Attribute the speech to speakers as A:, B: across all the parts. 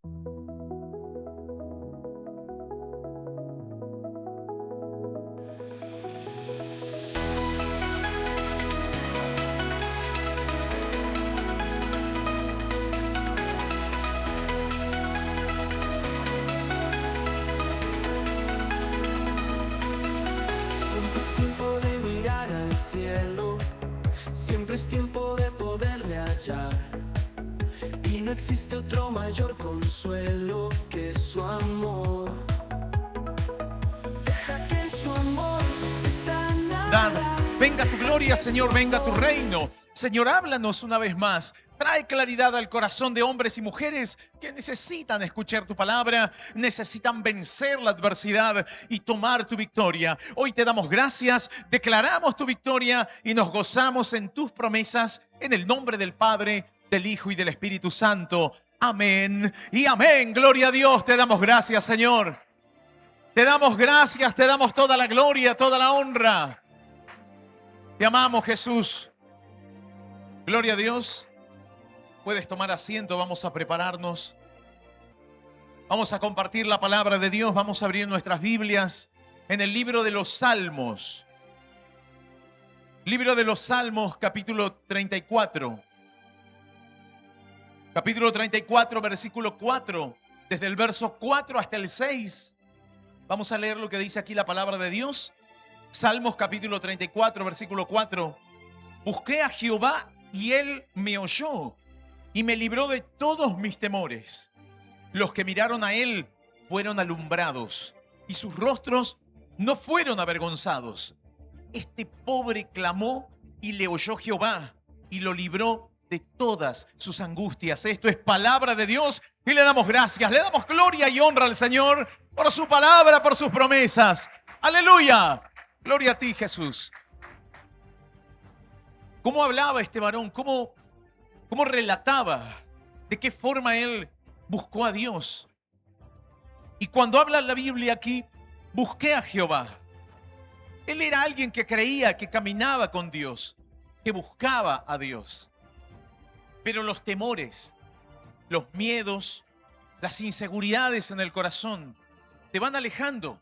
A: Siempre es tiempo de mirar al cielo, siempre es tiempo de poderle hallar. Y no existe otro mayor consuelo que su amor. Deja que su amor te sanará.
B: Venga tu gloria, Señor, venga tu reino. Señor, háblanos una vez más. Trae claridad al corazón de hombres y mujeres que necesitan escuchar tu palabra, necesitan vencer la adversidad y tomar tu victoria. Hoy te damos gracias, declaramos tu victoria y nos gozamos en tus promesas, en el nombre del Padre, del Hijo y del Espíritu Santo. Amén y amén. Gloria a Dios, te damos gracias, Señor. Te damos gracias, te damos toda la gloria, toda la honra. Te amamos, Jesús. Gloria a Dios. Puedes tomar asiento, vamos a prepararnos. Vamos a compartir la palabra de Dios, vamos a abrir nuestras Biblias en el libro de los Salmos. Libro de los Salmos, capítulo 34. Capítulo 34, versículo 4. Desde el verso 4 hasta el 6. Vamos a leer lo que dice aquí la palabra de Dios. Salmos capítulo 34, versículo 4. Busqué a Jehová y él me oyó y me libró de todos mis temores. Los que miraron a él fueron alumbrados y sus rostros no fueron avergonzados. Este pobre clamó y le oyó Jehová y lo libró de todas sus angustias. Esto es palabra de Dios y le damos gracias, le damos gloria y honra al Señor por su palabra, por sus promesas. ¡Aleluya! Gloria a ti, Jesús. ¿Cómo hablaba este varón? ¿Cómo relataba? ¿De qué forma él buscó a Dios? Y cuando habla la Biblia aquí, busqué a Jehová. Él era alguien que creía, que caminaba con Dios, que buscaba a Dios. Pero los temores, los miedos, las inseguridades en el corazón te van alejando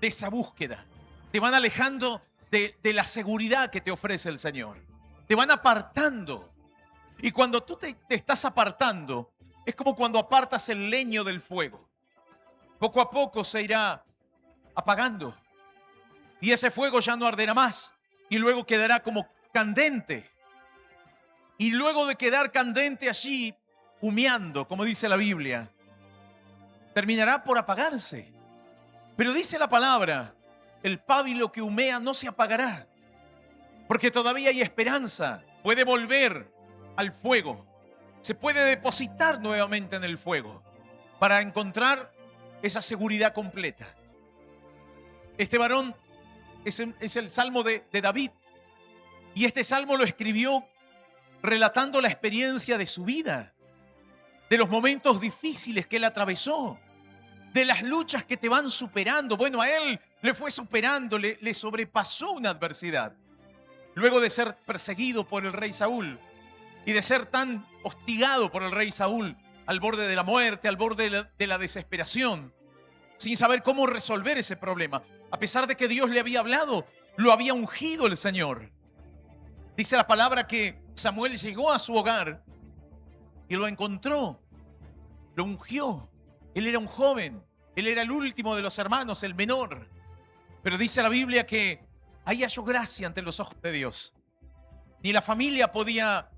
B: de esa búsqueda. Te van alejando de la seguridad que te ofrece el Señor. Te van apartando. Y cuando tú te estás apartando, es como cuando apartas el leño del fuego. Poco a poco se irá apagando. Y ese fuego ya no arderá más. Y luego quedará como candente. Y luego de quedar candente allí, humeando, como dice la Biblia, terminará por apagarse. Pero dice la palabra, el pábilo que humea no se apagará, porque todavía hay esperanza. Puede volver al fuego, se puede depositar nuevamente en el fuego para encontrar esa seguridad completa. Este varón es el salmo de David, y este salmo lo escribió relatando la experiencia de su vida, de los momentos difíciles que él atravesó, de las luchas que te van superando. Bueno, a él le fue superando, le sobrepasó una adversidad. Luego de ser perseguido por el rey Saúl y de ser tan hostigado por el rey Saúl, al borde de la muerte, al borde de la desesperación, sin saber cómo resolver ese problema. A pesar de que Dios le había hablado, lo había ungido el Señor. Dice la palabra que Samuel llegó a su hogar y lo encontró, lo ungió. Él era un joven, él era el último de los hermanos, el menor. Pero dice la Biblia que ahí halló gracia ante los ojos de Dios. Ni la familia podía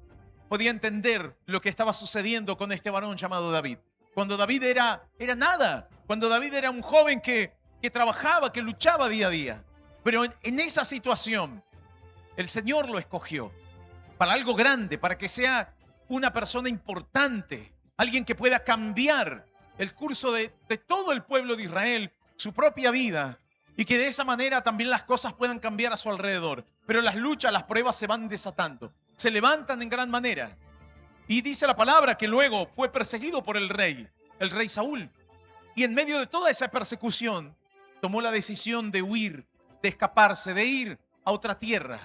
B: entender lo que estaba sucediendo con este varón llamado David. Cuando David era nada, cuando David era un joven que trabajaba, que luchaba día a día. Pero en esa situación, el Señor lo escogió para algo grande, para que sea una persona importante, alguien que pueda cambiar el curso de todo el pueblo de Israel, su propia vida, y que de esa manera también las cosas puedan cambiar a su alrededor. Pero las luchas, las pruebas se van desatando, se levantan en gran manera. Y dice la palabra que luego fue perseguido por el rey Saúl. Y en medio de toda esa persecución, tomó la decisión de huir, de escaparse, de ir a otra tierra.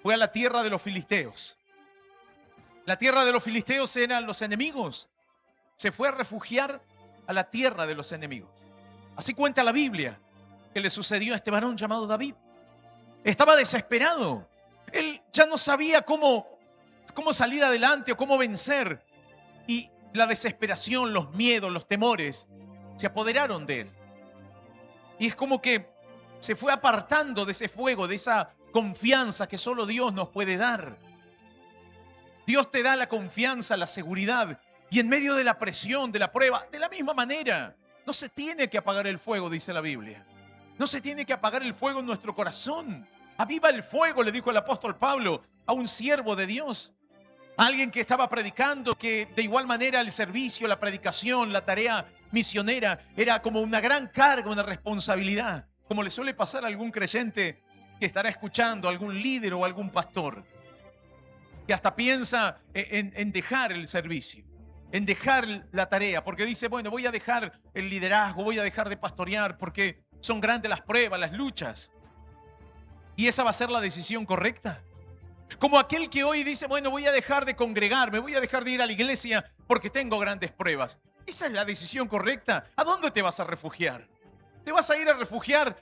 B: Fue a la tierra de los filisteos. La tierra de los filisteos eran los enemigos se fue a refugiar a la tierra de los enemigos. Así cuenta la Biblia que le sucedió a este varón llamado David. Estaba desesperado. Él ya no sabía cómo salir adelante o cómo vencer. Y la desesperación, los miedos, los temores se apoderaron de él. Y es como que se fue apartando de ese fuego, de esa confianza que solo Dios nos puede dar. Dios te da la confianza, la seguridad. Y en medio de la presión, de la prueba, de la misma manera, no se tiene que apagar el fuego, dice la Biblia. No se tiene que apagar el fuego en nuestro corazón. Aviva el fuego, le dijo el apóstol Pablo a un siervo de Dios. A alguien que estaba predicando, que de igual manera el servicio, la predicación, la tarea misionera era como una gran carga, una responsabilidad. Como le suele pasar a algún creyente que estará escuchando, a algún líder o algún pastor, que hasta piensa en dejar el servicio, en dejar la tarea, porque dice, bueno, voy a dejar el liderazgo, voy a dejar de pastorear, porque son grandes las pruebas, las luchas. ¿Y esa va a ser la decisión correcta? Como aquel que hoy dice, bueno, voy a dejar de congregarme, voy a dejar de ir a la iglesia porque tengo grandes pruebas. ¿Esa es la decisión correcta? ¿A dónde te vas a refugiar? Te vas a ir a refugiar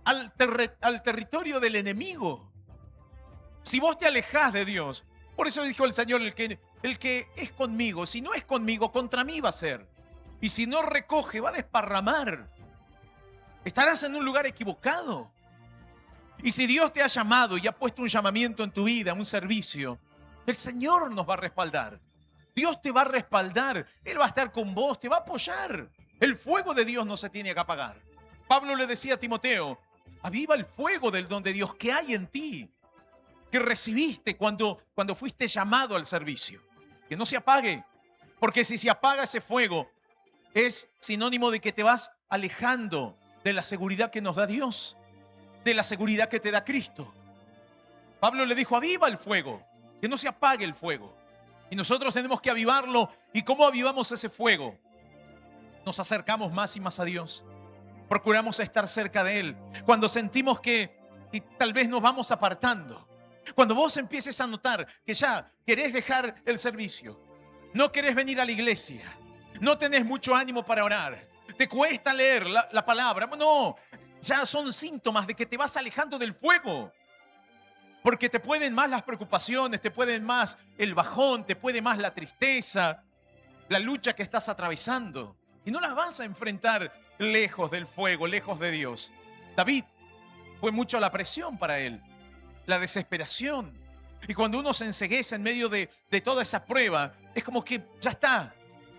B: al territorio del enemigo. Si vos te alejás de Dios, por eso dijo el Señor, el que es conmigo, si no es conmigo, contra mí va a ser. Y si no recoge, va a desparramar. Estarás en un lugar equivocado. Y si Dios te ha llamado y ha puesto un llamamiento en tu vida, un servicio, el Señor nos va a respaldar. Dios te va a respaldar. Él va a estar con vos, te va a apoyar. El fuego de Dios no se tiene que apagar. Pablo le decía a Timoteo, aviva el fuego del don de Dios que hay en ti, que recibiste cuando fuiste llamado al servicio. Que no se apague, porque si se apaga ese fuego, es sinónimo de que te vas alejando de la seguridad que nos da Dios, de la seguridad que te da Cristo. Pablo le dijo, aviva el fuego, que no se apague el fuego. Y nosotros tenemos que avivarlo. ¿Y cómo avivamos ese fuego? Nos acercamos más y más a Dios. Procuramos estar cerca de Él. Cuando sentimos que tal vez nos vamos apartando. Cuando vos empieces a notar que ya querés dejar el servicio, no querés venir a la iglesia, no tenés mucho ánimo para orar, te cuesta leer la palabra, no, ya son síntomas de que te vas alejando del fuego. Porque te pueden más las preocupaciones, te pueden más el bajón, te puede más la tristeza, la lucha que estás atravesando. Y no las vas a enfrentar lejos del fuego, lejos de Dios. David, fue mucho la presión para él, la desesperación. Y cuando uno se enceguece en medio de toda esa prueba, es como que ya está,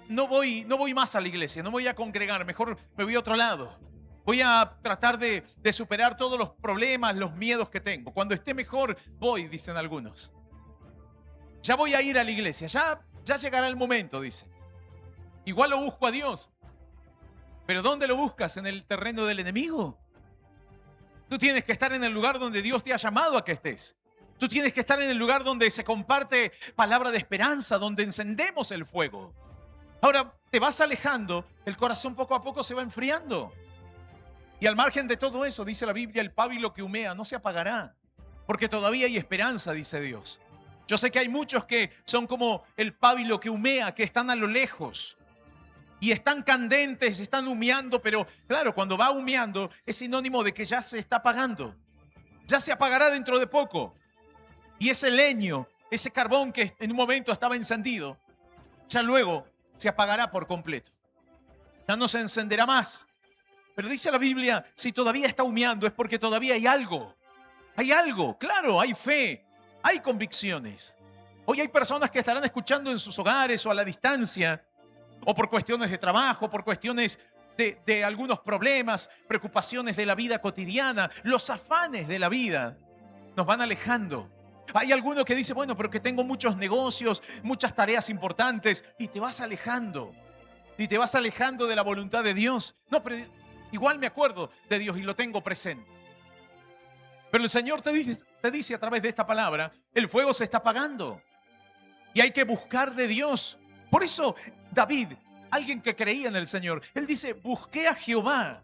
B: no voy más a la iglesia, no voy a congregar, mejor me voy a otro lado. Voy a tratar de superar todos los problemas, los miedos que tengo. Cuando esté mejor, voy, dicen algunos. Ya voy a ir a la iglesia, ya llegará el momento, dicen. Igual lo busco a Dios. ¿Pero dónde lo buscas? ¿En el terreno del enemigo? Tú tienes que estar en el lugar donde Dios te ha llamado a que estés. Tú tienes que estar en el lugar donde se comparte palabra de esperanza, donde encendemos el fuego. Ahora, te vas alejando, el corazón poco a poco se va enfriando. Y al margen de todo eso, dice la Biblia, el pábilo que humea no se apagará, porque todavía hay esperanza, dice Dios. Yo sé que hay muchos que son como el pábilo que humea, que están a lo lejos y están candentes, están humeando, pero claro, cuando va humeando es sinónimo de que ya se está apagando. Ya se apagará dentro de poco. Y ese leño, ese carbón que en un momento estaba encendido, ya luego se apagará por completo. Ya no se encenderá más. Pero dice la Biblia, si todavía está humeando es porque todavía hay algo. Hay algo, claro, hay fe, hay convicciones. Hoy hay personas que estarán escuchando en sus hogares o a la distancia, o por cuestiones de trabajo, por cuestiones de algunos problemas, preocupaciones de la vida cotidiana, los afanes de la vida nos van alejando. Hay alguno que dice, bueno, pero que tengo muchos negocios, muchas tareas importantes, y te vas alejando. Y te vas alejando de la voluntad de Dios. No, pero igual me acuerdo de Dios y lo tengo presente. Pero el Señor te dice a través de esta palabra, el fuego se está apagando. Y hay que buscar de Dios. Por eso David, alguien que creía en el Señor, él dice, busqué a Jehová.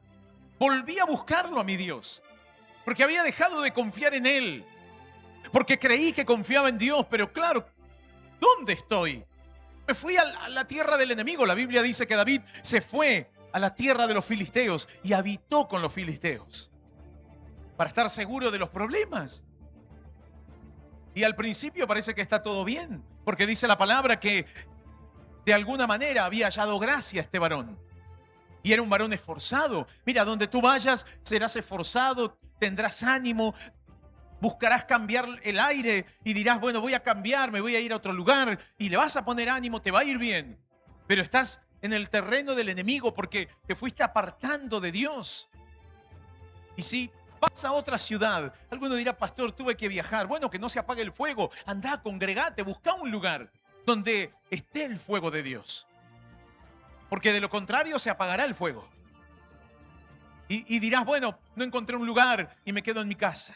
B: Volví a buscarlo a mi Dios. Porque había dejado de confiar en Él. Porque creí que confiaba en Dios, pero claro, ¿dónde estoy? Me fui a la tierra del enemigo. La Biblia dice que David se fue a la tierra de los filisteos y habitó con los filisteos para estar seguro de los problemas. Y al principio parece que está todo bien, porque dice la palabra que de alguna manera había hallado gracia a este varón. Y era un varón esforzado. Mira, donde tú vayas serás esforzado, tendrás ánimo, buscarás cambiar el aire y dirás, bueno, voy a cambiar, me voy a ir a otro lugar y le vas a poner ánimo, te va a ir bien. Pero estás en el terreno del enemigo porque te fuiste apartando de Dios. Y si vas a otra ciudad, alguno dirá, pastor, tuve que viajar. Bueno, que no se apague el fuego. Andá, congregate, busca un lugar donde esté el fuego de Dios. Porque de lo contrario se apagará el fuego. Y dirás, bueno, no encontré un lugar y me quedo en mi casa.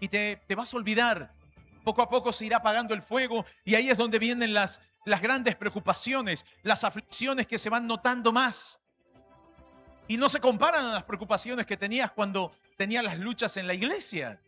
B: Y te vas a olvidar. Poco a poco se irá apagando el fuego y ahí es donde vienen las grandes preocupaciones, las aflicciones que se van notando más. Y no se comparan a las preocupaciones que tenías cuando tenías las luchas en la iglesia,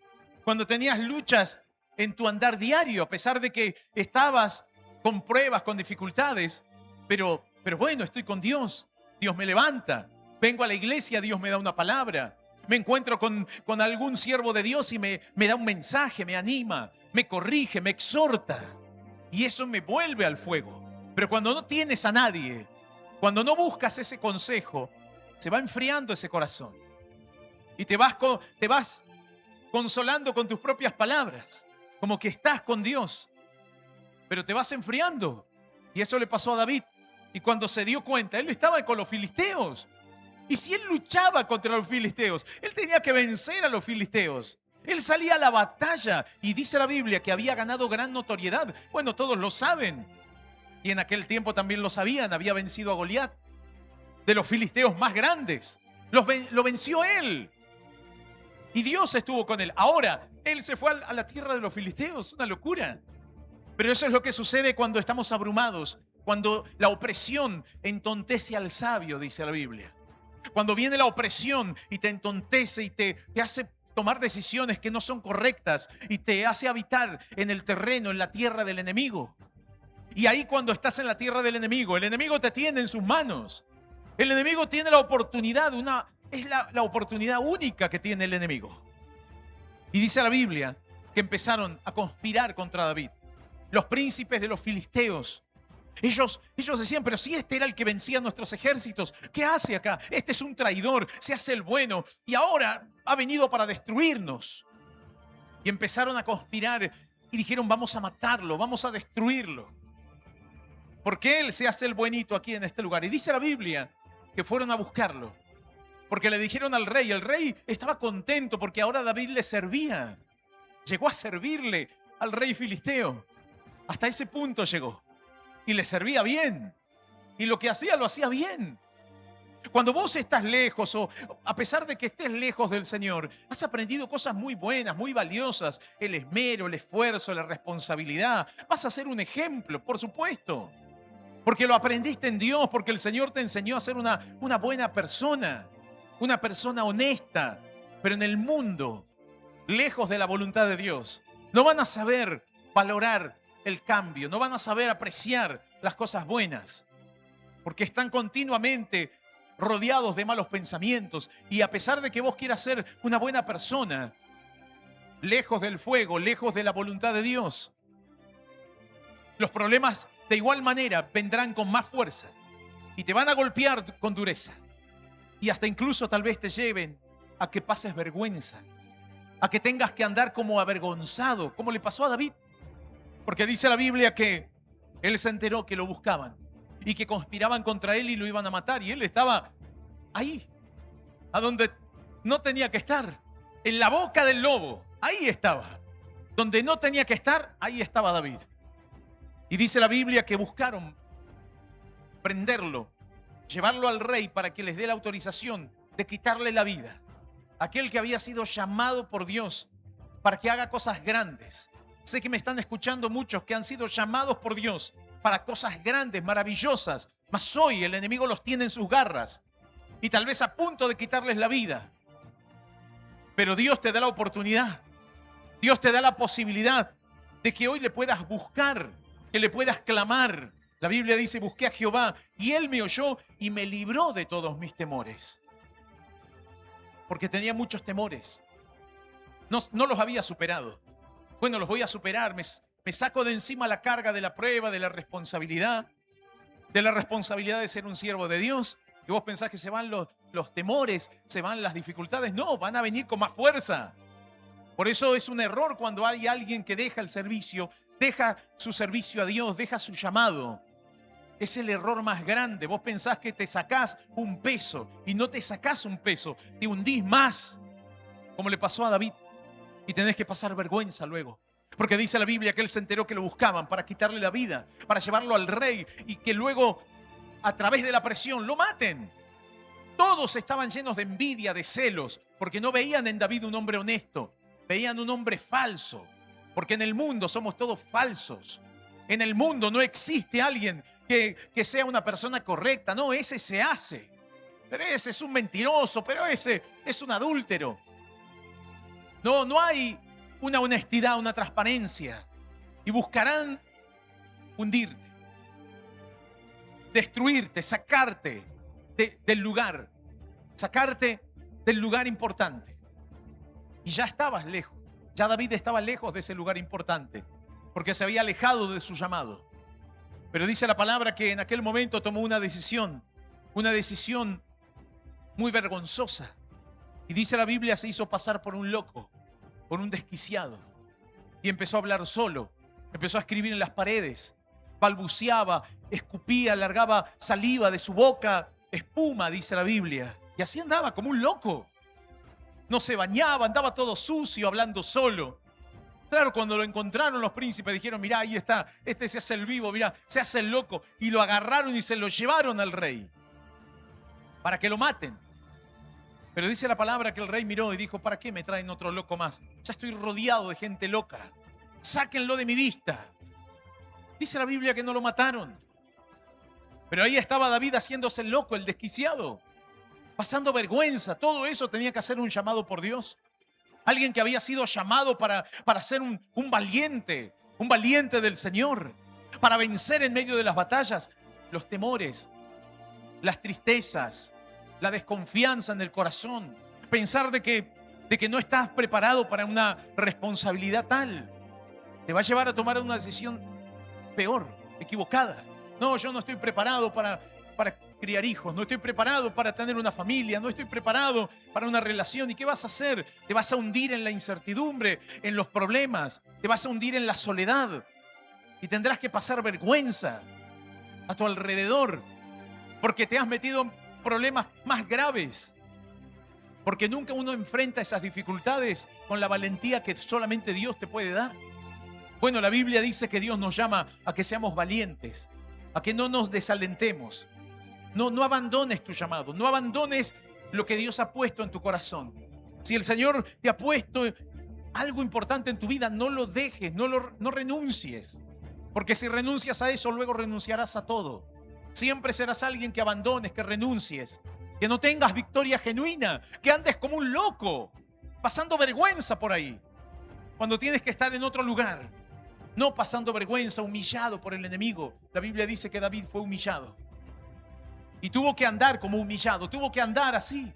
B: cuando tenías luchas en tu andar diario, a pesar de que estabas con pruebas, con dificultades. Pero bueno, estoy con Dios, Dios me levanta. Vengo a la iglesia, Dios me da una palabra. Me encuentro con algún siervo de Dios y me da un mensaje, me anima, me corrige, me exhorta. Y eso me vuelve al fuego. Pero cuando no tienes a nadie, cuando no buscas ese consejo, se va enfriando ese corazón. Y te vas consolando con tus propias palabras, como que estás con Dios. Pero te vas enfriando. Y eso le pasó a David. Y cuando se dio cuenta, él estaba con los filisteos. Y si él luchaba contra los filisteos, él tenía que vencer a los filisteos. Él salía a la batalla y dice la Biblia que había ganado gran notoriedad. Bueno, todos lo saben. Y en aquel tiempo también lo sabían. Había vencido a Goliat, de los filisteos más grandes. Lo venció él. Y Dios estuvo con él. Ahora, él se fue a la tierra de los filisteos. Una locura. Pero eso es lo que sucede cuando estamos abrumados. Cuando la opresión entontece al sabio, dice la Biblia. Cuando viene la opresión y te entontece y te hace tomar decisiones que no son correctas y te hace habitar en el terreno, en la tierra del enemigo. Y ahí cuando estás en la tierra del enemigo, el enemigo te tiene en sus manos. El enemigo tiene la oportunidad, es la oportunidad única que tiene el enemigo. Y dice la Biblia que empezaron a conspirar contra David. Los príncipes de los filisteos. Ellos decían, pero si este era el que vencía nuestros ejércitos, ¿qué hace acá? Este es un traidor, se hace el bueno y ahora ha venido para destruirnos. Y empezaron a conspirar y dijeron, vamos a matarlo, vamos a destruirlo. Porque él se hace el buenito aquí en este lugar. Y dice la Biblia que fueron a buscarlo. Porque le dijeron al rey, el rey estaba contento porque ahora David le servía. Llegó a servirle al rey filisteo. Hasta ese punto llegó. Y le servía bien. Y lo que hacía, lo hacía bien. Cuando vos estás lejos o a pesar de que estés lejos del Señor, has aprendido cosas muy buenas, muy valiosas. El esmero, el esfuerzo, la responsabilidad. Vas a ser un ejemplo, por supuesto. Porque lo aprendiste en Dios, porque el Señor te enseñó a ser una buena persona. Una persona honesta. Pero en el mundo, lejos de la voluntad de Dios, no van a saber valorar el cambio, no van a saber apreciar las cosas buenas, porque están continuamente rodeados de malos pensamientos y a pesar de que vos quieras ser una buena persona, lejos del fuego, lejos de la voluntad de Dios, los problemas de igual manera vendrán con más fuerza y te van a golpear con dureza y hasta incluso tal vez te lleven a que pases vergüenza, a que tengas que andar como avergonzado, como le pasó a David. Porque dice la Biblia que él se enteró que lo buscaban y que conspiraban contra él y lo iban a matar. Y él estaba ahí, a donde no tenía que estar, en la boca del lobo. Ahí estaba. Donde no tenía que estar, ahí estaba David. Y dice la Biblia que buscaron prenderlo, llevarlo al rey para que les dé la autorización de quitarle la vida. Aquel que había sido llamado por Dios para que haga cosas grandes. Sé que me están escuchando muchos que han sido llamados por Dios para cosas grandes, maravillosas, mas hoy el enemigo los tiene en sus garras y tal vez a punto de quitarles la vida. Pero Dios te da la oportunidad, Dios te da la posibilidad de que hoy le puedas buscar que le puedas clamar. La Biblia dice, busqué a Jehová y Él me oyó y me libró de todos mis temores. Porque tenía muchos temores. No los había superado. Bueno, los voy a superar. Me saco de encima la carga de la prueba, de la responsabilidad de ser un siervo de Dios. Y vos pensás que se van los temores, se van las dificultades. No, van a venir con más fuerza. Por eso es un error cuando hay alguien que deja el servicio, deja su servicio a Dios, deja su llamado. Es el error más grande. Vos pensás que te sacás un peso y no te sacás un peso, te hundís más, como le pasó a David. Y tenés que pasar vergüenza luego. Porque dice la Biblia que él se enteró que lo buscaban para quitarle la vida, para llevarlo al rey y que luego, a través de la presión, lo maten. Todos estaban llenos de envidia, de celos, porque no veían en David un hombre honesto, veían un hombre falso. Porque en el mundo somos todos falsos. En el mundo no existe alguien que sea una persona correcta. No, ese se hace. Pero ese es un mentiroso, pero ese es un adúltero. No hay una honestidad, una transparencia. Y buscarán hundirte, destruirte, sacarte del lugar, sacarte del lugar importante. Y ya estabas lejos. Ya David estaba lejos de ese lugar importante, porque se había alejado de su llamado. Pero dice la palabra que en aquel momento tomó una decisión muy vergonzosa. Y dice la Biblia, se hizo pasar por un loco, por un desquiciado. Y empezó a hablar solo, empezó a escribir en las paredes, balbuceaba, escupía, largaba saliva de su boca, espuma, dice la Biblia. Y así andaba como un loco. No se bañaba, andaba todo sucio, hablando solo. Claro, cuando lo encontraron los príncipes, dijeron, mirá, ahí está, este se hace el vivo, mirá, se hace el loco. Y lo agarraron y se lo llevaron al rey para que lo maten. Pero dice la palabra que el rey miró y dijo, ¿para qué me traen otro loco más? Ya estoy rodeado de gente loca. Sáquenlo de mi vista. Dice la Biblia que no lo mataron. Pero ahí estaba David haciéndose el loco, el desquiciado, pasando vergüenza. Todo eso tenía que hacer un llamado por Dios. Alguien que había sido llamado para ser un valiente del Señor, para vencer en medio de las batallas los temores, las tristezas, la desconfianza en el corazón, pensar de que no estás preparado para una responsabilidad tal, te va a llevar a tomar una decisión peor, equivocada. No, yo no estoy preparado para criar hijos, no estoy preparado para tener una familia, no estoy preparado para una relación. ¿Y qué vas a hacer? Te vas a hundir en la incertidumbre, en los problemas, te vas a hundir en la soledad y tendrás que pasar vergüenza a tu alrededor porque te has metido en problemas más graves, porque nunca uno enfrenta esas dificultades con la valentía que solamente Dios te puede dar. Bueno, la Biblia dice que Dios nos llama a que seamos valientes, a que no nos desalentemos. No abandones tu llamado, no abandones lo que Dios ha puesto en tu corazón. Si el Señor te ha puesto algo importante en tu vida, no lo dejes, no renuncies. Porque si renuncias a eso, luego renunciarás a todo. Siempre serás alguien que abandones, que renuncies, que no tengas victoria genuina, que andes como un loco, pasando vergüenza por ahí, cuando tienes que estar en otro lugar. No pasando vergüenza, humillado por el enemigo. La Biblia dice que David fue humillado. Y tuvo que andar como humillado, tuvo que andar así,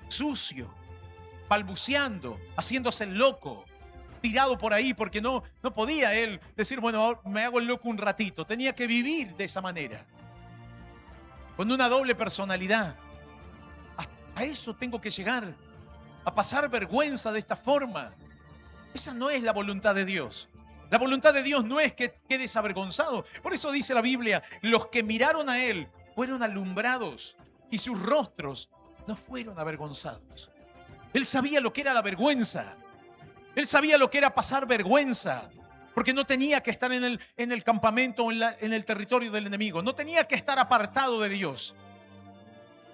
B: sucio, balbuceando, haciéndose el loco, tirado por ahí, porque no podía él decir, bueno, me hago el loco un ratito. Tenía que vivir de esa manera, con una doble personalidad. A eso tengo que llegar, a pasar vergüenza de esta forma. Esa no es la voluntad de Dios. La voluntad de Dios no es que quedes avergonzado. Por eso dice la Biblia, los que miraron a él fueron alumbrados y sus rostros no fueron avergonzados. Él sabía lo que era la vergüenza. Él sabía lo que era pasar vergüenza, porque no tenía que estar en el campamento o en el territorio del enemigo. No tenía que estar apartado de Dios.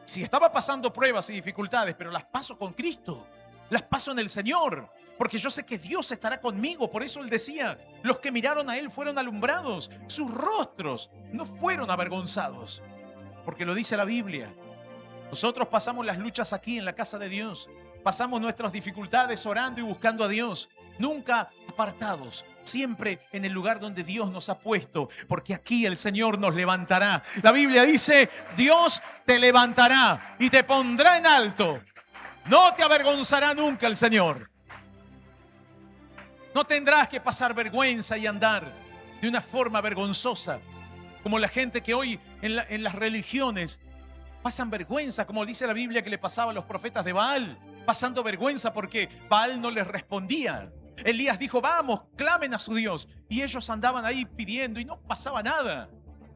B: Si estaba pasando pruebas y dificultades, pero las paso con Cristo, las paso en el Señor, porque yo sé que Dios estará conmigo. Por eso él decía, los que miraron a él fueron alumbrados, sus rostros no fueron avergonzados. Porque lo dice la Biblia. Nosotros pasamos las luchas aquí en la casa de Dios. Pasamos nuestras dificultades orando y buscando a Dios. Nunca apartados, siempre en el lugar donde Dios nos ha puesto, porque aquí el Señor nos levantará. La Biblia dice, Dios te levantará y te pondrá en alto. No te avergonzará nunca el Señor. No tendrás que pasar vergüenza y andar de una forma vergonzosa, como la gente que hoy en las religiones pasan vergüenza, como dice la Biblia que le pasaba a los profetas de Baal, pasando vergüenza porque Baal no les respondía. Elías dijo, vamos, clamen a su Dios. Y ellos andaban ahí pidiendo y no pasaba nada.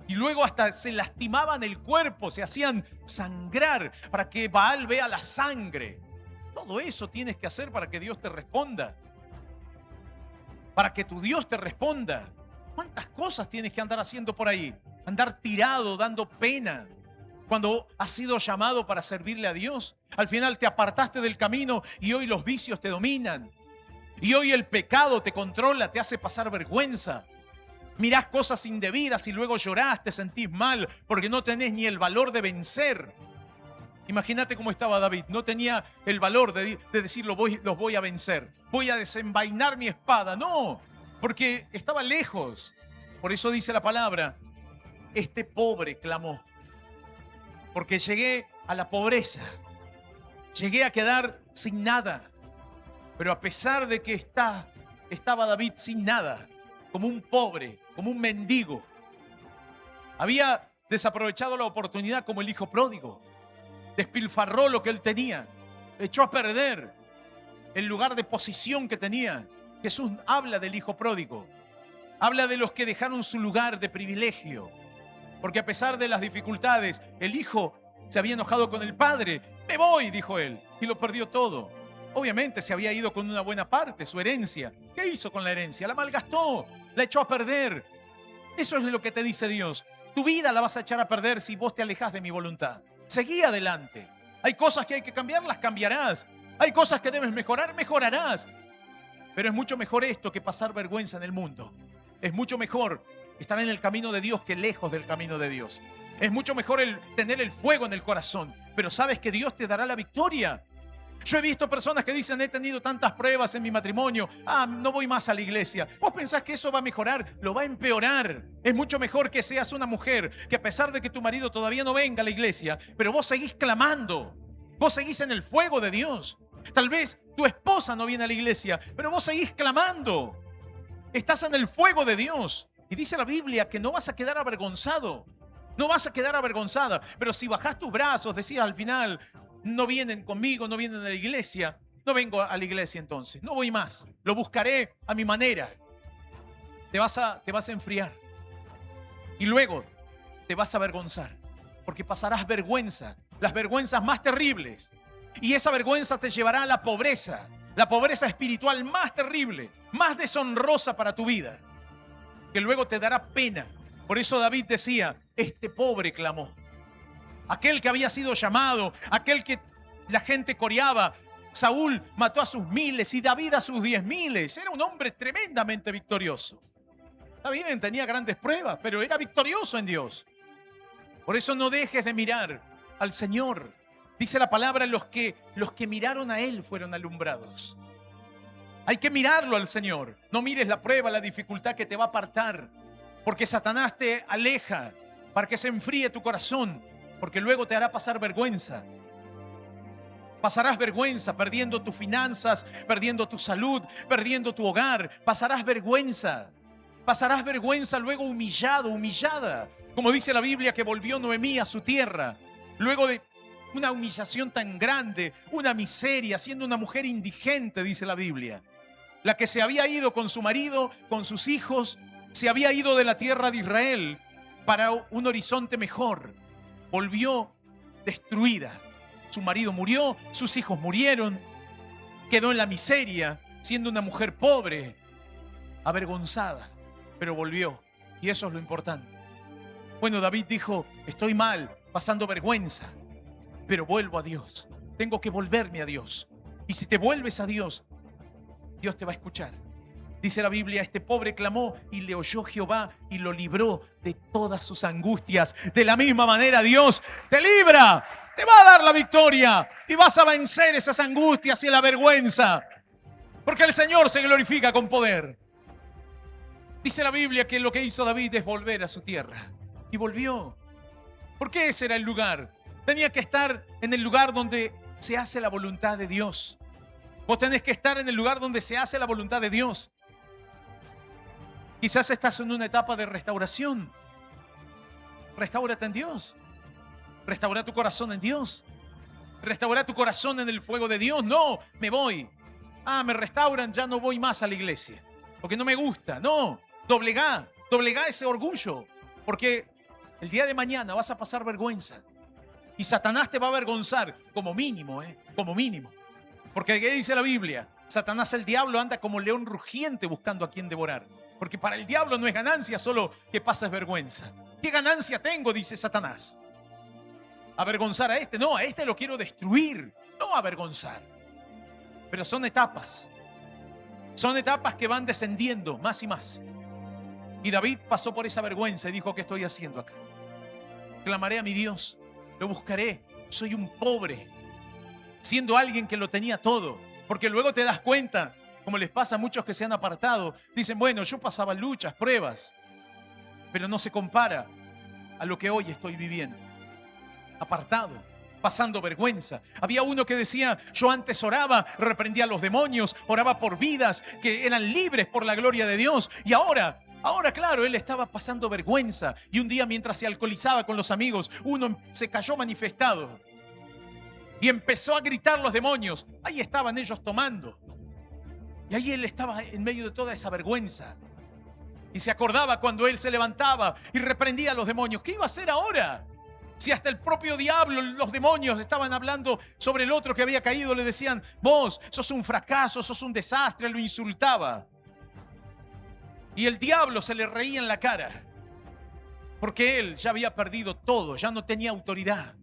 B: Y luego hasta se lastimaban el cuerpo, se hacían sangrar para que Baal vea la sangre. Todo eso tienes que hacer para que Dios te responda. Para que tu Dios te responda. ¿Cuántas cosas tienes que andar haciendo por ahí? Andar tirado, dando pena. Cuando has sido llamado para servirle a Dios, al final te apartaste del camino y hoy los vicios te dominan. Y hoy el pecado te controla, te hace pasar vergüenza. Mirás cosas indebidas y luego llorás, te sentís mal porque no tenés ni el valor de vencer. Imagínate cómo estaba David. No tenía el valor de decir los voy a vencer. Voy a desenvainar mi espada. No, porque estaba lejos. Por eso dice la palabra, este pobre clamó. Porque llegué a la pobreza. Llegué a quedar sin nada. Pero a pesar de que estaba David sin nada, como un pobre, como un mendigo, había desaprovechado la oportunidad como el hijo pródigo. Despilfarró lo que él tenía, echó a perder el lugar de posición que tenía. Jesús habla del hijo pródigo, habla de los que dejaron su lugar de privilegio, porque a pesar de las dificultades, el hijo se había enojado con el padre. Me voy, dijo él, y lo perdió todo. Obviamente se había ido con una buena parte, su herencia. ¿Qué hizo con la herencia? La malgastó, la echó a perder. Eso es lo que te dice Dios. Tu vida la vas a echar a perder si vos te alejás de mi voluntad. Seguí adelante. Hay cosas que hay que cambiar, las cambiarás. Hay cosas que debes mejorar, mejorarás. Pero es mucho mejor esto que pasar vergüenza en el mundo. Es mucho mejor estar en el camino de Dios que lejos del camino de Dios. Es mucho mejor tener el fuego en el corazón. Pero sabes que Dios te dará la victoria. Yo he visto personas que dicen, he tenido tantas pruebas en mi matrimonio, no voy más a la iglesia. ¿Vos pensás que eso va a mejorar? Lo va a empeorar. Es mucho mejor que seas una mujer que a pesar de que tu marido todavía no venga a la iglesia, pero vos seguís clamando, vos seguís en el fuego de Dios. Tal vez tu esposa no viene a la iglesia, pero vos seguís clamando. Estás en el fuego de Dios. Y dice la Biblia que no vas a quedar avergonzado. No vas a quedar avergonzada. Pero si bajás tus brazos, decías al final, no vienen conmigo, no vienen a la iglesia, no vengo a la iglesia entonces, no voy más, lo buscaré a mi manera. Te vas a enfriar y luego te vas a avergonzar, porque pasarás vergüenza, las vergüenzas más terribles, y esa vergüenza te llevará a la pobreza espiritual más terrible, más deshonrosa para tu vida, que luego te dará pena. Por eso David decía, este pobre clamó. Aquel que había sido llamado, aquel que la gente coreaba. Saúl mató a sus miles y David a sus 10.000. Era un hombre tremendamente victorioso. Está bien, tenía grandes pruebas, pero era victorioso en Dios. Por eso no dejes de mirar al Señor. Dice la palabra, los que miraron a Él fueron alumbrados. Hay que mirarlo al Señor. No mires la prueba, la dificultad que te va a apartar, porque Satanás te aleja para que se enfríe tu corazón. Porque luego te hará pasar vergüenza. Pasarás vergüenza perdiendo tus finanzas, perdiendo tu salud, perdiendo tu hogar. Pasarás vergüenza. Pasarás vergüenza luego humillado, humillada. Como dice la Biblia que volvió Noemí a su tierra. Luego de una humillación tan grande, una miseria, siendo una mujer indigente, dice la Biblia. La que se había ido con su marido, con sus hijos, se había ido de la tierra de Israel para un horizonte mejor. Volvió destruida. Su marido murió, sus hijos murieron, quedó en la miseria, siendo una mujer pobre, avergonzada, pero volvió. Y eso es lo importante. Bueno, David dijo, estoy mal, pasando vergüenza, pero vuelvo a Dios. Tengo que volverme a Dios. Y si te vuelves a Dios, Dios te va a escuchar. Dice la Biblia, este pobre clamó y le oyó Jehová y lo libró de todas sus angustias. De la misma manera Dios te libra, te va a dar la victoria y vas a vencer esas angustias y la vergüenza. Porque el Señor se glorifica con poder. Dice la Biblia que lo que hizo David es volver a su tierra. Y volvió. ¿Por qué ese era el lugar? Tenía que estar en el lugar donde se hace la voluntad de Dios. Vos tenés que estar en el lugar donde se hace la voluntad de Dios. Quizás estás en una etapa de restauración. Restáurate en Dios. Restaura tu corazón en Dios. Restaura tu corazón en el fuego de Dios. No, me voy. Me restauran, ya no voy más a la iglesia. Porque no me gusta. No, doblegá ese orgullo. Porque el día de mañana vas a pasar vergüenza. Y Satanás te va a avergonzar, como mínimo, como mínimo. Porque ¿qué dice la Biblia? Satanás, el diablo, anda como león rugiente buscando a quien devorar. Porque para el diablo no es ganancia solo que pases vergüenza. ¿Qué ganancia tengo? Dice Satanás. ¿Avergonzar a este? No, a este lo quiero destruir, no avergonzar. Pero son etapas. Son etapas que van descendiendo más y más. Y David pasó por esa vergüenza y dijo: ¿qué estoy haciendo acá? Clamaré a mi Dios, lo buscaré. Soy un pobre, siendo alguien que lo tenía todo. Porque luego te das cuenta, como les pasa a muchos que se han apartado, dicen: bueno, yo pasaba luchas, pruebas, pero no se compara a lo que hoy estoy viviendo. Apartado, pasando vergüenza. Había uno que decía: yo antes oraba, reprendía a los demonios, oraba por vidas que eran libres por la gloria de Dios. Y ahora, claro, él estaba pasando vergüenza. Y un día, mientras se alcoholizaba con los amigos, uno se cayó manifestado. Y empezó a gritar los demonios. Ahí estaban ellos tomando. Y ahí él estaba en medio de toda esa vergüenza. Y se acordaba cuando él se levantaba y reprendía a los demonios. ¿Qué iba a hacer ahora? Si hasta el propio diablo, los demonios estaban hablando sobre el otro que había caído, le decían: vos sos un fracaso, sos un desastre, lo insultaba. Y el diablo se le reía en la cara, porque él ya había perdido todo, ya no tenía autoridad.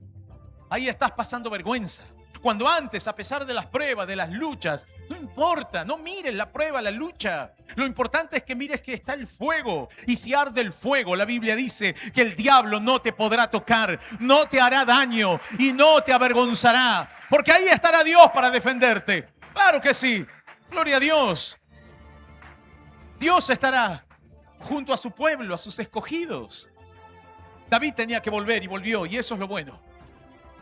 B: Ahí estás pasando vergüenza. Cuando antes, a pesar de las pruebas, de las luchas, no importa, no mires la prueba, la lucha. Lo importante es que mires que está el fuego. Y si arde el fuego, la Biblia dice que el diablo no te podrá tocar, no te hará daño y no te avergonzará. Porque ahí estará Dios para defenderte. Claro que sí. Gloria a Dios. Dios estará junto a su pueblo, a sus escogidos. David tenía que volver y volvió, y eso es lo bueno.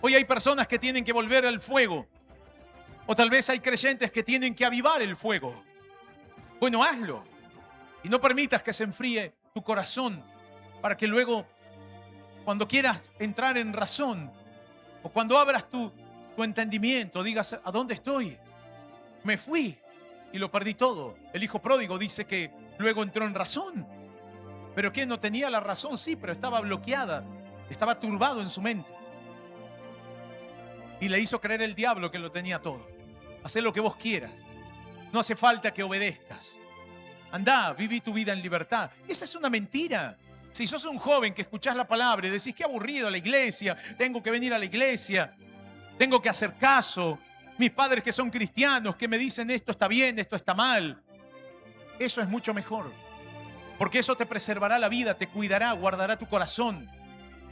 B: Hoy hay personas que tienen que volver al fuego. O tal vez hay creyentes que tienen que avivar el fuego. Bueno, hazlo. Y no permitas que se enfríe tu corazón para que luego, cuando quieras entrar en razón, o cuando abras tu entendimiento, digas: ¿a dónde estoy? Me fui y lo perdí todo. El hijo pródigo dice que luego entró en razón. ¿Pero qué? ¿No tenía la razón? Sí, pero estaba bloqueada. Estaba turbado en su mente. Y le hizo creer el diablo que lo tenía todo. Haz lo que vos quieras. No hace falta que obedezcas. Andá, viví tu vida en libertad. Esa es una mentira. Si sos un joven que escuchás la palabra y decís: qué aburrido la iglesia, tengo que venir a la iglesia, tengo que hacer caso, mis padres que son cristianos que me dicen esto está bien, esto está mal. Eso es mucho mejor. Porque eso te preservará la vida, te cuidará, guardará tu corazón.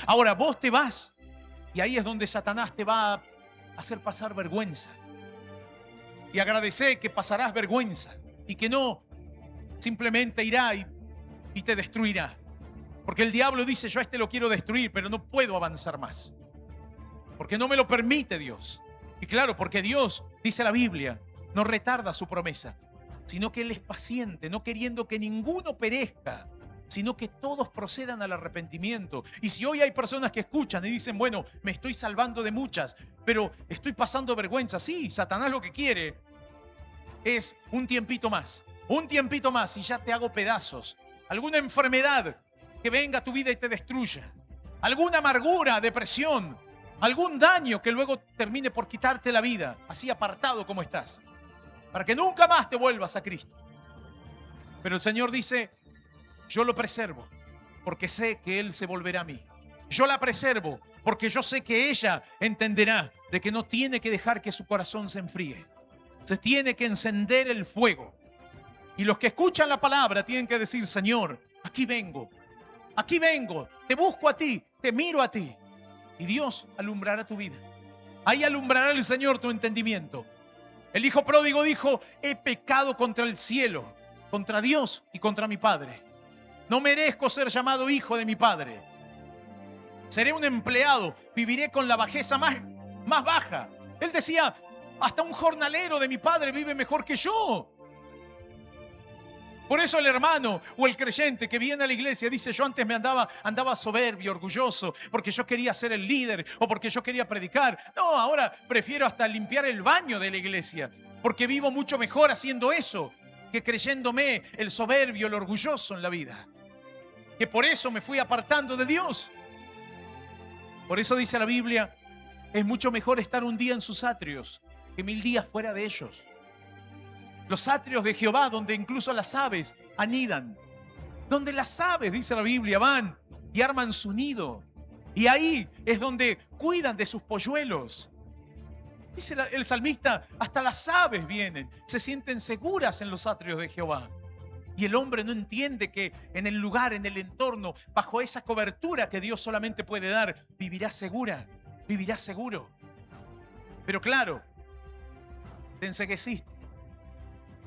B: Ahora vos te vas y ahí es donde Satanás te va a hacer pasar vergüenza. Y agradecer que pasarás vergüenza y que no simplemente irá y te destruirá. Porque el diablo dice: yo a este lo quiero destruir, pero no puedo avanzar más. Porque no me lo permite Dios. Y claro, porque Dios, dice la Biblia, no retarda su promesa, sino que Él es paciente, no queriendo que ninguno perezca, sino que todos procedan al arrepentimiento. Y si hoy hay personas que escuchan y dicen: bueno, me estoy salvando de muchas, pero estoy pasando vergüenza. Sí, Satanás lo que quiere es un tiempito más y ya te hago pedazos. Alguna enfermedad que venga a tu vida y te destruya. Alguna amargura, depresión, algún daño que luego termine por quitarte la vida, así apartado como estás, para que nunca más te vuelvas a Cristo. Pero el Señor dice: yo lo preservo porque sé que Él se volverá a mí. Yo la preservo porque yo sé que ella entenderá de que no tiene que dejar que su corazón se enfríe. Se tiene que encender el fuego. Y los que escuchan la palabra tienen que decir: Señor, aquí vengo, te busco a ti, te miro a ti. Y Dios alumbrará tu vida. Ahí alumbrará el Señor tu entendimiento. El hijo pródigo dijo: he pecado contra el cielo, contra Dios y contra mi Padre. No merezco ser llamado hijo de mi padre. Seré un empleado, viviré con la bajeza más baja. Él decía, hasta un jornalero de mi padre vive mejor que yo. Por eso el hermano o el creyente que viene a la iglesia dice, yo antes me andaba soberbio, orgulloso, porque yo quería ser el líder o porque yo quería predicar. No, ahora prefiero hasta limpiar el baño de la iglesia, porque vivo mucho mejor haciendo eso que creyéndome el soberbio, el orgulloso en la vida. Que por eso me fui apartando de Dios. Por eso dice la Biblia, es mucho mejor estar un día en sus atrios que 1000 días fuera de ellos. Los atrios de Jehová, donde incluso las aves anidan. Donde las aves, dice la Biblia, van y arman su nido. Y ahí es donde cuidan de sus polluelos. Dice el salmista, hasta las aves vienen, se sienten seguras en los atrios de Jehová. Y el hombre no entiende que en el lugar, en el entorno, bajo esa cobertura que Dios solamente puede dar, vivirá segura, vivirá seguro. Pero claro, te encegueciste.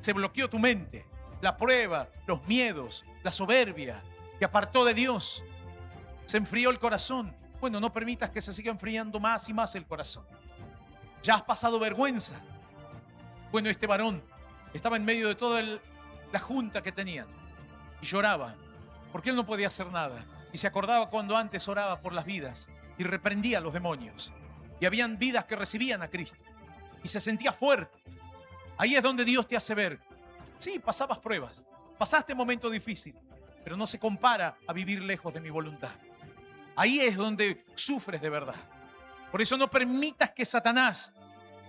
B: Se bloqueó tu mente, la prueba, los miedos, la soberbia, te apartó de Dios. Se enfrió el corazón. Bueno, no permitas que se siga enfriando más y más el corazón. Ya has pasado vergüenza. Bueno, este varón estaba en medio de toda la junta que tenían y lloraba porque él no podía hacer nada. Y se acordaba cuando antes oraba por las vidas y reprendía a los demonios. Y habían vidas que recibían a Cristo. Y se sentía fuerte. Ahí es donde Dios te hace ver. Sí, pasabas pruebas, pasaste momentos difíciles, pero no se compara a vivir lejos de mi voluntad. Ahí es donde sufres de verdad. Por eso no permitas que Satanás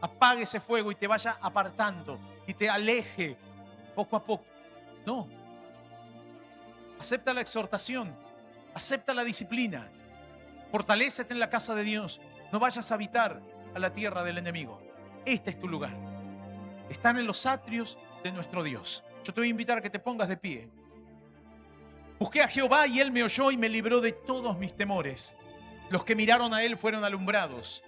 B: apague ese fuego y te vaya apartando y te aleje poco a poco. No. Acepta la exhortación, acepta la disciplina, fortalécete en la casa de Dios. No vayas a habitar a la tierra del enemigo. Este es tu lugar. Están en los atrios de nuestro Dios. Yo te voy a invitar a que te pongas de pie. Busqué a Jehová y Él me oyó y me libró de todos mis temores. Los que miraron a Él fueron alumbrados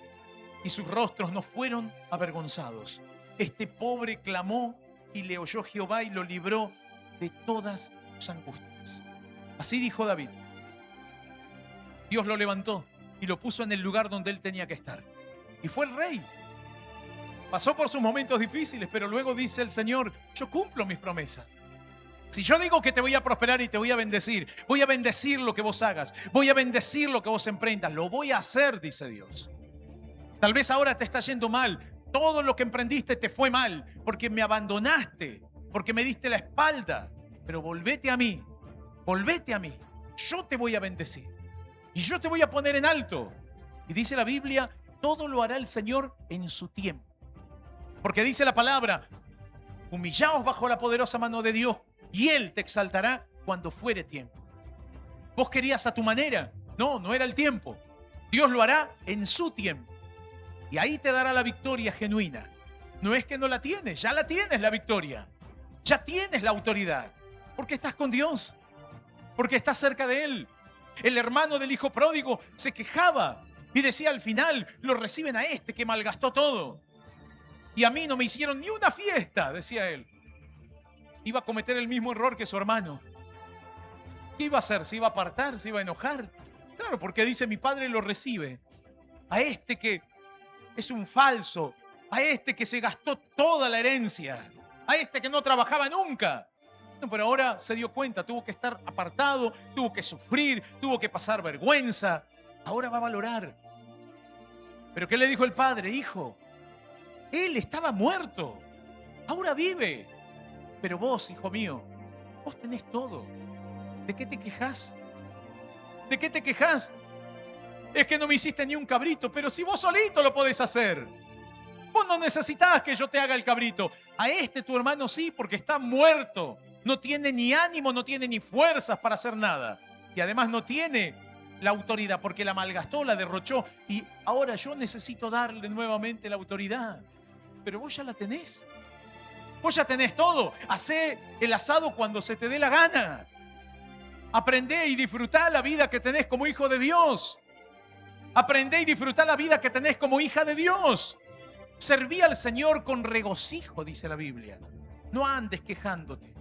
B: y sus rostros no fueron avergonzados. Este pobre clamó y le oyó Jehová y lo libró de todas sus angustias. Así dijo David. Dios lo levantó y lo puso en el lugar donde Él tenía que estar. Y fue el rey. Pasó por sus momentos difíciles, pero luego dice el Señor, yo cumplo mis promesas. Si yo digo que te voy a prosperar y te voy a bendecir lo que vos hagas, voy a bendecir lo que vos emprendas, lo voy a hacer, dice Dios. Tal vez ahora te está yendo mal, todo lo que emprendiste te fue mal, porque me abandonaste, porque me diste la espalda, pero volvete a mí, yo te voy a bendecir y yo te voy a poner en alto. Y dice la Biblia, todo lo hará el Señor en su tiempo. Porque dice la palabra, humillaos bajo la poderosa mano de Dios y Él te exaltará cuando fuere tiempo. Vos querías a tu manera. No era el tiempo. Dios lo hará en su tiempo. Y ahí te dará la victoria genuina. No es que no la tienes, ya la tienes la victoria. Ya tienes la autoridad. Porque estás con Dios. Porque estás cerca de Él. El hermano del hijo pródigo se quejaba y decía al final, lo reciben a este que malgastó todo. Y a mí no me hicieron ni una fiesta, decía él. Iba a cometer el mismo error que su hermano. ¿Qué iba a hacer? ¿Se iba a apartar? ¿Se iba a enojar? Claro, porque dice, mi padre lo recibe. A este que es un falso, a este que se gastó toda la herencia, a este que no trabajaba nunca. No, pero ahora se dio cuenta, tuvo que estar apartado, tuvo que sufrir, tuvo que pasar vergüenza. Ahora va a valorar. ¿Pero qué le dijo el padre? Hijo, él estaba muerto, ahora vive. Pero vos, hijo mío, vos tenés todo. ¿De qué te quejás? ¿De qué te quejás? Es que no me hiciste ni un cabrito, pero si vos solito lo podés hacer. Vos no necesitás que yo te haga el cabrito. A este tu hermano sí, porque está muerto. No tiene ni ánimo, no tiene ni fuerzas para hacer nada. Y además no tiene la autoridad porque la malgastó, la derrochó. Y ahora yo necesito darle nuevamente la autoridad. Pero vos ya la tenés. Vos ya tenés todo. Hacé el asado cuando se te dé la gana. Aprendé y disfrutá la vida que tenés como hijo de Dios. Aprendé y disfrutá la vida que tenés como hija de Dios. Serví al Señor con regocijo, dice la Biblia. No andes quejándote,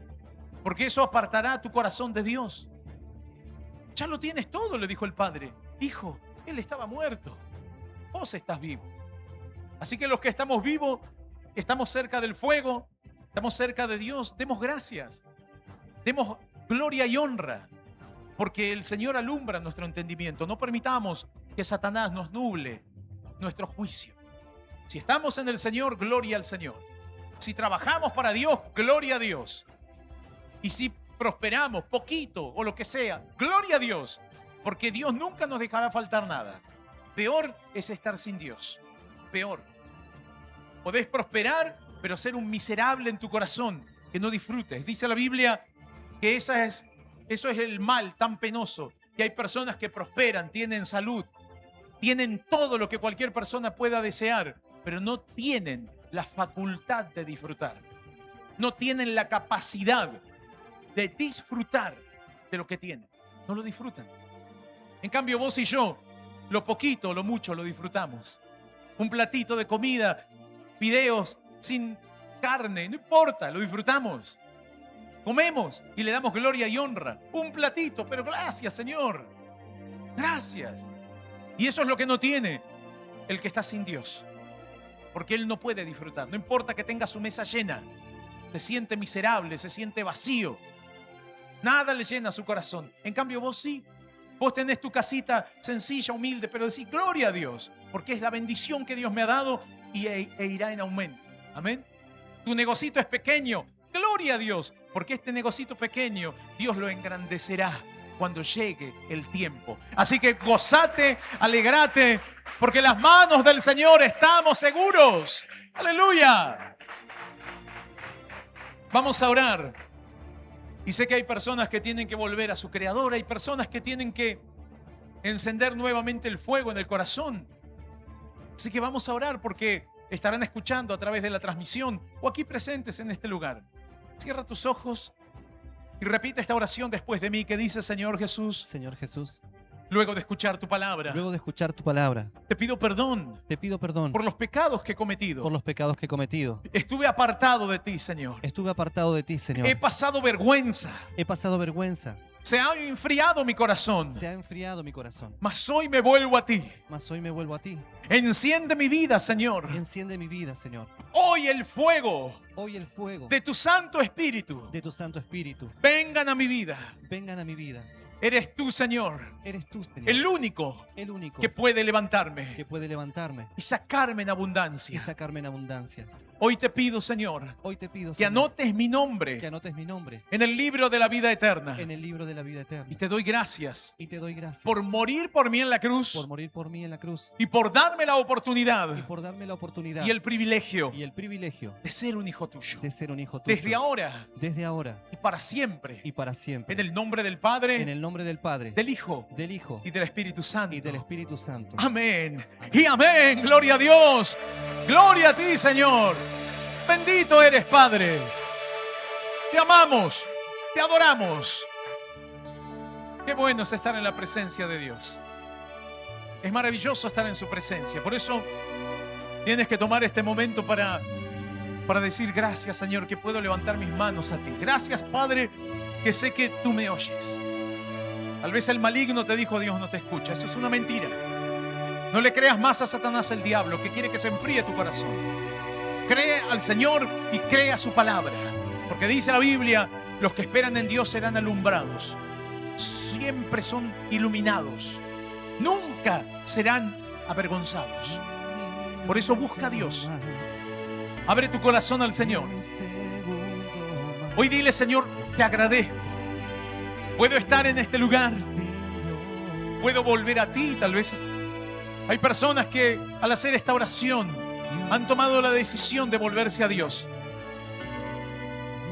B: porque eso apartará tu corazón de Dios. Ya lo tienes todo, le dijo el padre. Hijo, él estaba muerto. Vos estás vivo. Así que los que estamos vivos, estamos cerca del fuego, estamos cerca de Dios, demos gracias. Demos gloria y honra, porque el Señor alumbra nuestro entendimiento. No permitamos que Satanás nos nuble nuestro juicio. Si estamos en el Señor, gloria al Señor. Si trabajamos para Dios, gloria a Dios. Y si prosperamos poquito o lo que sea, gloria a Dios, porque Dios nunca nos dejará faltar nada. Peor es estar sin Dios. Peor. Podés prosperar, pero ser un miserable en tu corazón, que no disfrutes. Dice la Biblia que eso es el mal tan penoso, que hay personas que prosperan, tienen salud, tienen todo lo que cualquier persona pueda desear, pero no tienen la facultad de disfrutar. No tienen la capacidad de disfrutar de lo que tienen. No lo disfrutan. En cambio, vos y yo, lo poquito, lo mucho, lo disfrutamos. Un platito de comida, fideos sin carne, no importa, lo disfrutamos. Comemos y le damos gloria y honra. Un platito, pero gracias, Señor. Gracias. Y eso es lo que no tiene el que está sin Dios. Porque él no puede disfrutar. No importa que tenga su mesa llena. Se siente miserable, se siente vacío. Nada le llena su corazón. En cambio, vos sí. Vos tenés tu casita sencilla, humilde, pero decís gloria a Dios. Porque es la bendición que Dios me ha dado e irá en aumento. Amén. Tu negocito es pequeño. Gloria a Dios. Porque este negocito pequeño, Dios lo engrandecerá cuando llegue el tiempo. Así que gozate, alegrate, porque en las manos del Señor estamos seguros. ¡Aleluya! Vamos a orar. Y sé que hay personas que tienen que volver a su Creador. Hay personas que tienen que encender nuevamente el fuego en el corazón. Así que vamos a orar porque estarán escuchando a través de la transmisión o aquí presentes en este lugar. Cierra tus ojos y repite esta oración después de mí que dice: Señor Jesús,
C: Señor Jesús,
B: luego de escuchar tu palabra,
C: luego de escuchar tu palabra,
B: te pido perdón
C: te pido perdón
B: por los pecados que he cometido.
C: por los pecados que he cometido.
B: Estuve apartado de ti, Señor.
C: Estuve apartado de ti, Señor.
B: He pasado vergüenza.
C: He pasado vergüenza.
B: Se ha enfriado mi corazón.
C: Se ha enfriado mi corazón.
B: Mas hoy me vuelvo a ti.
C: Mas hoy me vuelvo a ti.
B: Enciende mi vida, Señor.
C: Y enciende mi vida, Señor.
B: Hoy el fuego
C: Hoy el fuego
B: de tu Santo Espíritu
C: de tu Santo Espíritu
B: vengan a mi vida.
C: vengan a mi vida.
B: Eres tú, Señor,
C: Eres tú, Señor,
B: el único
C: el único
B: que puede levantarme
C: que puede levantarme
B: y sacarme en
C: y
B: abundancia.
C: sacarme en abundancia.
B: Hoy te pido, Señor,
C: Hoy te pido,
B: que
C: Señor,
B: anotes mi
C: que
B: nombre
C: anotes mi nombre
B: en el libro de la vida eterna.
C: en el libro de la vida eterna.
B: Y te doy gracias
C: Y te doy gracias
B: por morir por mí en la cruz
C: por morir por mí en la cruz
B: y por darme la oportunidad
C: y por darme la oportunidad
B: y el privilegio
C: y el privilegio
B: de ser un hijo tuyo.
C: de ser un hijo tuyo.
B: Desde ahora
C: Desde ahora
B: y para siempre.
C: y para siempre.
B: En el nombre del Padre,
C: En el nombre del Padre,
B: del Hijo
C: del Hijo
B: y del Espíritu Santo.
C: y del Espíritu Santo.
B: Amén. Y amén. Gloria a Dios. Gloria a ti, Señor. Bendito eres, Padre. Te amamos. Te adoramos. Qué bueno es estar en la presencia de Dios. Es maravilloso estar en su presencia. Por eso tienes que tomar este momento para decir gracias, Señor, que puedo levantar mis manos a ti. Gracias, Padre, que sé que tú me oyes. Tal vez el maligno te dijo: Dios no te escucha. Eso es una mentira. No le creas más a Satanás, el diablo, que quiere que se enfríe tu corazón. Cree al Señor y cree a su palabra. Porque dice la Biblia: los que esperan en Dios serán alumbrados. Siempre son iluminados. Nunca serán avergonzados. Por eso busca a Dios. Abre tu corazón al Señor. Hoy dile: Señor, te agradezco. Puedo estar en este lugar. Puedo volver a ti. Tal vez hay personas que al hacer esta oración han tomado la decisión de volverse a Dios.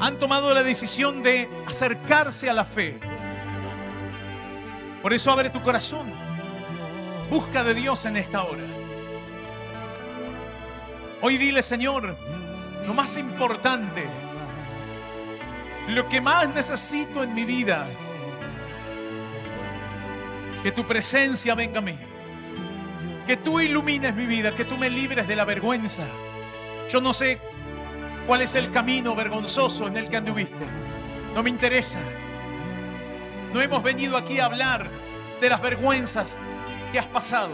B: Han tomado la decisión de acercarse a la fe. Por eso abre tu corazón. Busca de Dios en esta hora. Hoy dile: Señor, lo más importante, lo que más necesito en mi vida, que tu presencia venga a mí. Que tú ilumines mi vida, que tú me libres de la vergüenza. Yo no sé cuál es el camino vergonzoso en el que anduviste. No me interesa. No hemos venido aquí a hablar de las vergüenzas que has pasado,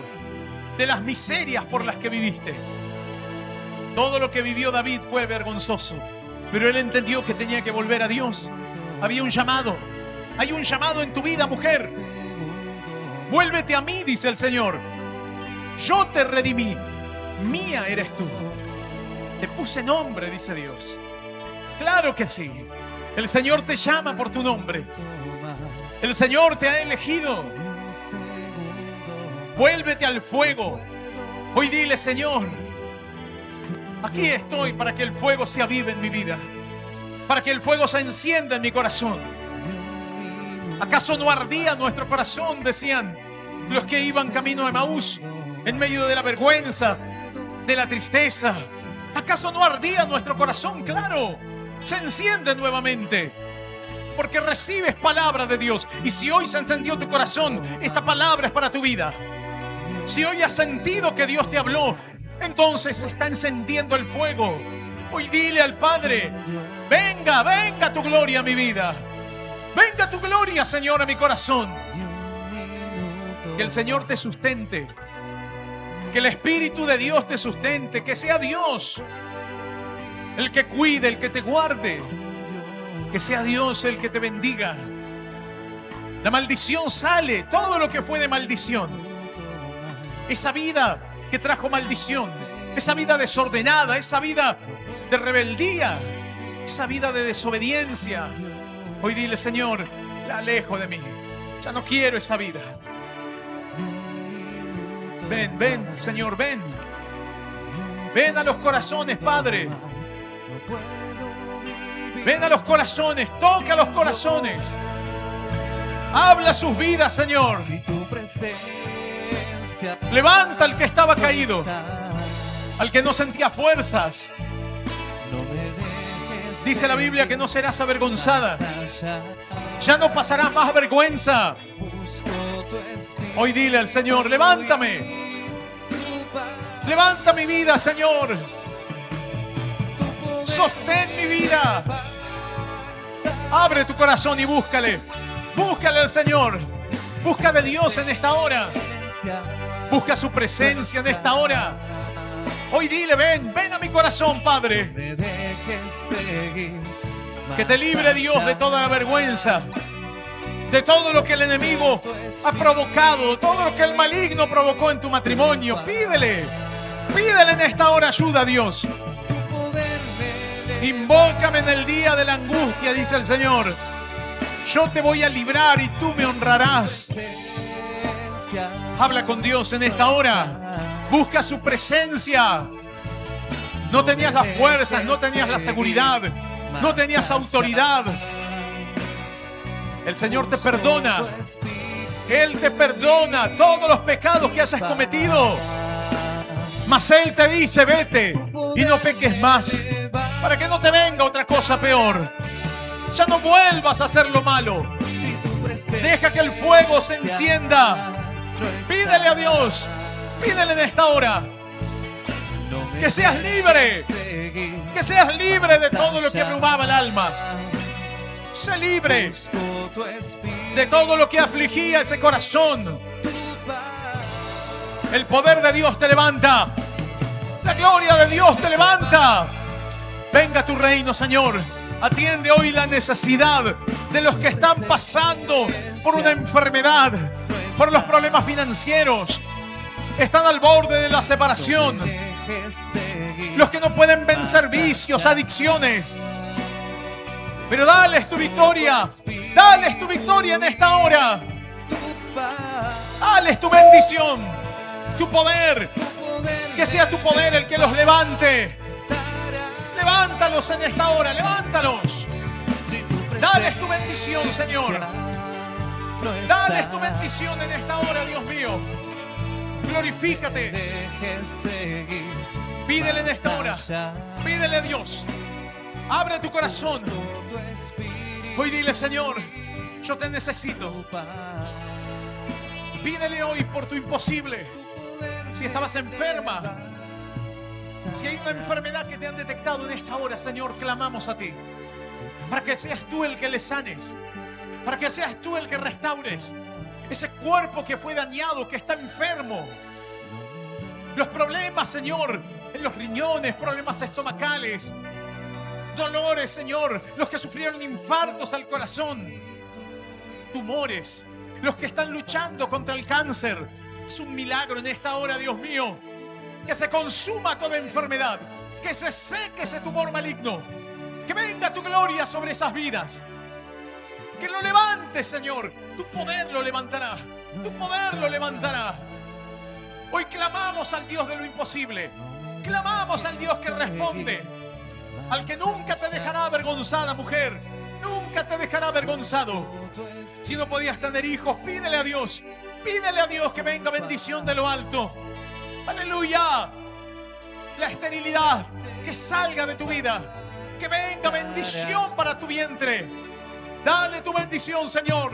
B: de las miserias por las que viviste. Todo lo que vivió David fue vergonzoso, pero él entendió que tenía que volver a Dios. Había un llamado. Hay un llamado en tu vida, mujer. Vuélvete a mí, dice el Señor. Yo te redimí. Mía eres tú. Te puse nombre, dice Dios. Claro que sí. El Señor te llama por tu nombre. El Señor te ha elegido. Vuélvete al fuego. Hoy dile, Señor, aquí estoy para que el fuego se avive en mi vida, para que el fuego se encienda en mi corazón. ¿Acaso no ardía nuestro corazón? Decían los que iban camino a Emaús, en medio de la vergüenza, de la tristeza. ¿Acaso no ardía nuestro corazón? Claro, se enciende nuevamente, porque recibes palabra de Dios. Y si hoy se encendió tu corazón, esta palabra es para tu vida. Si hoy has sentido que Dios te habló, entonces se está encendiendo el fuego. Hoy dile al Padre: venga, venga tu gloria a mi vida. Venga tu gloria, Señor, a mi corazón. Que el Señor te sustente. Que el Espíritu de Dios te sustente. Que sea Dios el que cuide, el que te guarde. Que sea Dios el que te bendiga. La maldición sale. Todo lo que fue de maldición, esa vida que trajo maldición, esa vida desordenada, esa vida de rebeldía, esa vida de desobediencia, hoy dile: Señor, la alejo de mí. Ya no quiero esa vida. Ven, ven, Señor, ven. Ven a los corazones, Padre. Ven a los corazones, toca los corazones. Habla sus vidas, Señor. Levanta al que estaba caído, al que no sentía fuerzas. Dice la Biblia que no serás avergonzada. Ya no pasarás más vergüenza. Hoy dile al Señor: levántame. Levanta mi vida, Señor. Sostén mi vida. Abre tu corazón y búscale. Búscale al Señor. Busca de Dios en esta hora. Busca su presencia en esta hora. Hoy dile: ven, ven a mi corazón, Padre. Que te libre Dios de toda la vergüenza, de todo lo que el enemigo ha provocado, todo lo que el maligno provocó en tu matrimonio. Pídele, pídele en esta hora ayuda a Dios. Invócame en el día de la angustia, dice el Señor. Yo te voy a librar y tú me honrarás. Habla con Dios en esta hora. Busca su presencia. No tenías las fuerzas, no tenías la seguridad, no tenías autoridad. El Señor te perdona. Él te perdona todos los pecados que hayas cometido. Mas Él te dice: vete y no peques más, para que no te venga otra cosa peor. Ya no vuelvas a hacer lo malo. Deja que el fuego se encienda. Pídele a Dios, pídele en esta hora que seas libre, que seas libre de todo lo que abrumaba el alma. Sé libre de todo lo que afligía ese corazón. El poder de Dios te levanta, la gloria de Dios te levanta. Venga a tu reino, Señor. Atiende hoy la necesidad de los que están pasando por una enfermedad, por los problemas financieros, están al borde de la separación, los que no pueden vencer vicios, adicciones. Pero dales tu victoria en esta hora. Dales tu bendición, tu poder, que sea tu poder el que los levante. Levántalos en esta hora, levántalos. Dales tu bendición, Señor. Dales tu bendición en esta hora, Dios mío. Glorifícate. Pídele en esta hora. Pídele a Dios. Abre tu corazón. Hoy dile: Señor, yo te necesito. Pídele hoy por tu imposible. Si estabas enferma, si hay una enfermedad que te han detectado en esta hora, Señor, clamamos a ti para que seas tú el que le sanes. para que seas tú el que restaures ese cuerpo que fue dañado, que está enfermo. Los problemas, Señor, en los riñones, problemas estomacales, dolores, Señor, los que sufrieron infartos al corazón, tumores, los que están luchando contra el cáncer. Es un milagro en esta hora, Dios mío, que se consuma toda enfermedad, que se seque ese tumor maligno, que venga tu gloria sobre esas vidas, que lo levantes, Señor. Tu poder lo levantará, tu poder lo levantará. Hoy clamamos al Dios de lo imposible, clamamos al Dios que responde, al que nunca te dejará avergonzada, mujer, nunca te dejará avergonzado. Si no podías tener hijos, pídele a Dios que venga bendición de lo alto. Aleluya. La esterilidad, que salga de tu vida, que venga bendición para tu vientre. Dale tu bendición, Señor.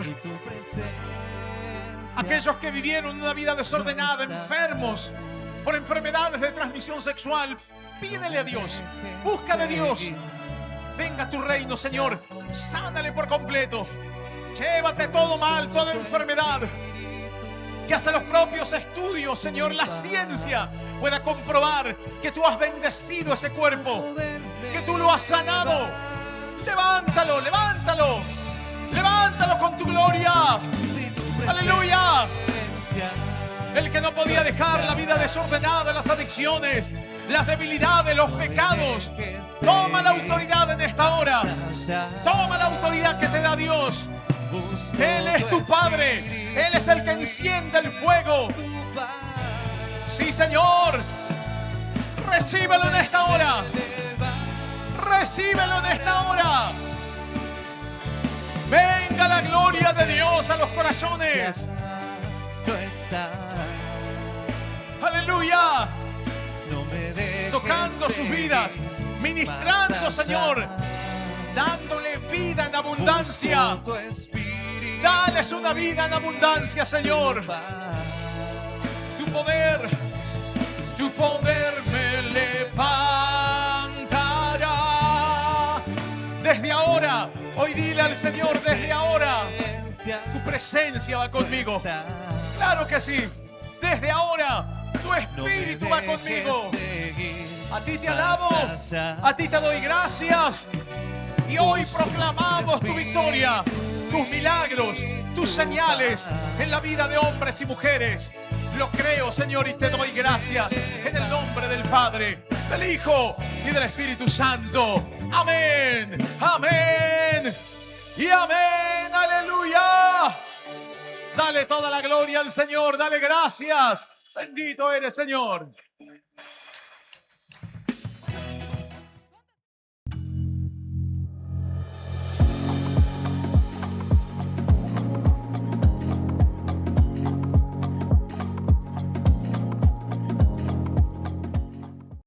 B: Aquellos que vivieron una vida desordenada, enfermos por enfermedades de transmisión sexual, pídele a Dios, busca de Dios. Venga a tu reino, Señor, sánale por completo. Llévate todo mal, toda enfermedad. Que hasta los propios estudios, Señor, la ciencia pueda comprobar que tú has bendecido ese cuerpo, que tú lo has sanado. Levántalo, levántalo, levántalo con tu gloria. Aleluya. El que no podía dejar la vida desordenada, las adicciones, las debilidades, los pecados, toma la autoridad en esta hora. Toma la autoridad que te da Dios. Él es tu Padre. Él es el que enciende el fuego. Sí, Señor. Recíbelo en esta hora. Recíbelo en esta hora. Venga la gloria de Dios a los corazones. Aleluya. Tocando sus vidas, ministrando, Señor, dándole vida en abundancia. Dales una vida en abundancia, Señor. Tu poder me levantará. Desde ahora, hoy dile al Señor, desde ahora, tu presencia va conmigo. Claro que sí. Desde ahora, tu espíritu va conmigo. A ti te alabo, a ti te doy gracias. Y hoy proclamamos tu victoria, tus milagros, tus señales en la vida de hombres y mujeres. Lo creo, Señor, y te doy gracias en el nombre del Padre, del Hijo y del Espíritu Santo. Amén, amén y amén. Aleluya. Dale toda la gloria al Señor, dale gracias. Bendito eres, Señor.